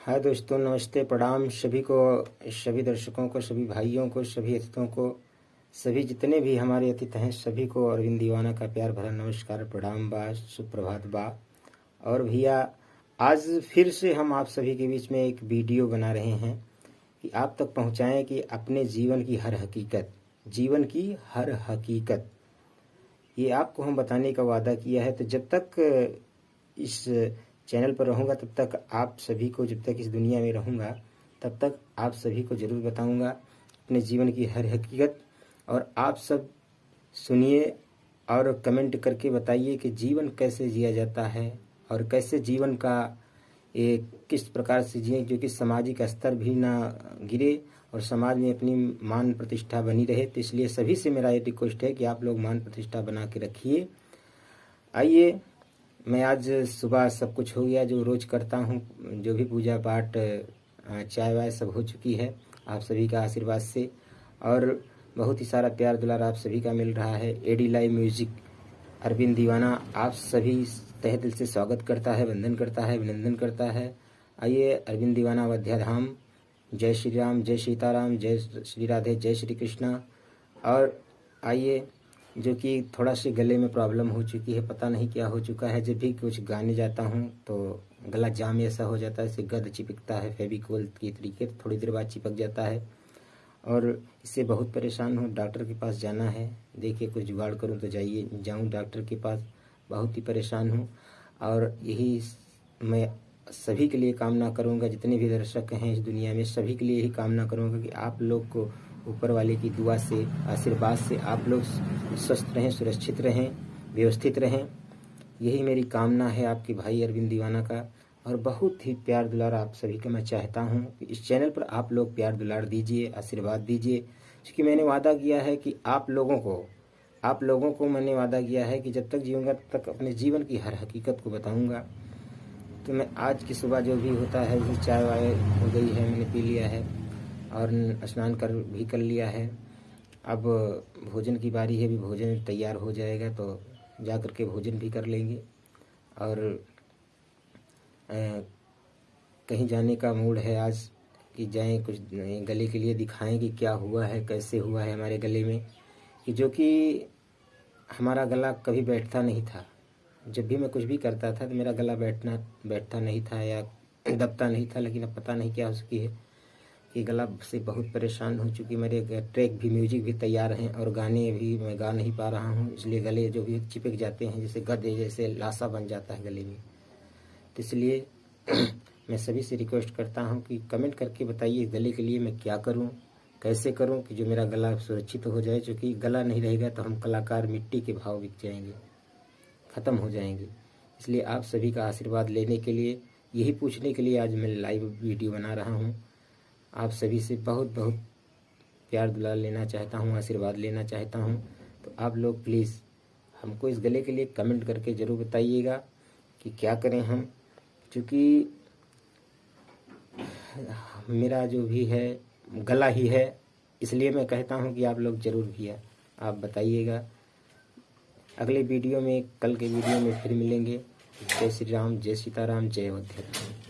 हाय दोस्तों, नमस्ते, प्रणाम सभी को, सभी दर्शकों को, सभी भाइयों को, सभी अतिथियों को, सभी जितने भी हमारे अतिथि हैं सभी को अरविंद दीवाना का प्यार भरा नमस्कार, प्रणाम बा, सुप्रभात बा। और भैया आज फिर से हम आप सभी के बीच में एक वीडियो बना रहे हैं कि आप तक पहुंचाएं कि अपने जीवन की हर हकीकत, जीवन की हर हकीकत ये आपको हम बताने का वादा किया है। तो जब तक इस चैनल पर रहूँगा तब तक आप सभी को, जब तक इस दुनिया में रहूँगा तब तक आप सभी को ज़रूर बताऊँगा अपने जीवन की हर हकीकत। और आप सब सुनिए और कमेंट करके बताइए कि जीवन कैसे जिया जाता है और कैसे जीवन का एक किस प्रकार से जिए जो कि सामाजिक स्तर भी ना गिरे और समाज में अपनी मान प्रतिष्ठा बनी रहे। तो इसलिए सभी से मेरा ये रिक्वेस्ट है कि आप लोग मान प्रतिष्ठा बना के रखिए। आइए, मैं आज सुबह सब कुछ हो गया जो रोज़ करता हूँ, जो भी पूजा पाठ चाय वाय सब हो चुकी है आप सभी का आशीर्वाद से, और बहुत ही सारा प्यार दुलार आप सभी का मिल रहा है। एडी लाइव म्यूजिक अरविंद दीवाना आप सभी तहे दिल से स्वागत करता है, वंदन करता है, अभिनंदन करता है। आइए, अरविंद दीवाना अयोध्या धाम, जय श्री राम, जय सीताराम, जय श्री राधे, जय श्री कृष्णा। और आइए, जो कि थोड़ा सी गले में प्रॉब्लम हो चुकी है, पता नहीं क्या हो चुका है। जब भी कुछ गाने जाता हूँ तो गला जाम ऐसा हो जाता है, इससे गद चिपकता है फेविकोल की तरीके, थोड़ी देर बाद चिपक जाता है और इससे बहुत परेशान हूँ। डॉक्टर के पास जाना है, देखिए कुछ जुगाड़ करूँ तो जाऊँ डॉक्टर के पास। बहुत ही परेशान हूँ और यही मैं सभी के लिए कामना करूँगा, जितने भी दर्शक हैं इस दुनिया में सभी के लिए यही कामना करूँगा कि आप लोग को ऊपर वाले की दुआ से, आशीर्वाद से आप लोग स्वस्थ रहें, सुरक्षित रहें, व्यवस्थित रहें। यही मेरी कामना है आपके भाई अरविंद दीवाना का। और बहुत ही प्यार दुलार आप सभी का मैं चाहता हूँ कि इस चैनल पर आप लोग प्यार दुलार दीजिए, आशीर्वाद दीजिए, क्योंकि मैंने वादा किया है कि आप लोगों को मैंने वादा किया है कि जब तक जीऊँगा तब तक अपने जीवन की हर हकीकत को बताऊँगा। तो मैं आज की सुबह जो भी होता है, जैसे चाय वाय हो गई है, मैंने पी लिया है और स्नान कर लिया है। अब भोजन की बारी है, भी भोजन तैयार हो जाएगा तो जा कर के भोजन भी कर लेंगे। और कहीं जाने का मूड है आज कि जाएं, कुछ गले के लिए दिखाएं कि क्या हुआ है, कैसे हुआ है हमारे गले में, कि जो कि हमारा गला कभी बैठता नहीं था। जब भी मैं कुछ भी करता था तो मेरा गला बैठता नहीं था या दबता नहीं था, लेकिन अब पता नहीं क्या हो चुकी है कि गला से बहुत परेशान हो चुकी। मेरे ट्रैक भी, म्यूजिक भी तैयार हैं और गाने भी मैं गा नहीं पा रहा हूँ, इसलिए गले जो भी चिपक जाते हैं, जैसे गद्दे जैसे लाशा बन जाता है गले में। तो इसलिए मैं सभी से रिक्वेस्ट करता हूँ कि कमेंट करके बताइए गले के लिए मैं क्या करूँ, कैसे करूँ कि जो मेरा गला सुरक्षित हो जाए। क्योंकि गला नहीं रहेगा तो हम कलाकार मिट्टी के भाव बिक जाएंगे, ख़त्म हो जाएंगे। इसलिए आप सभी का आशीर्वाद लेने के लिए, यही पूछने के लिए आज मैं लाइव वीडियो बना रहा हूँ। आप सभी से बहुत बहुत प्यार दुलार लेना चाहता हूँ, आशीर्वाद लेना चाहता हूँ। तो आप लोग प्लीज़ हमको इस गले के लिए कमेंट करके ज़रूर बताइएगा कि क्या करें हम, क्योंकि मेरा जो भी है गला ही है। इसलिए मैं कहता हूँ कि आप लोग ज़रूर भैया आप बताइएगा। अगले वीडियो में, कल के वीडियो में फिर मिलेंगे। जय श्री राम, जय सीताराम, जय अयोध्या।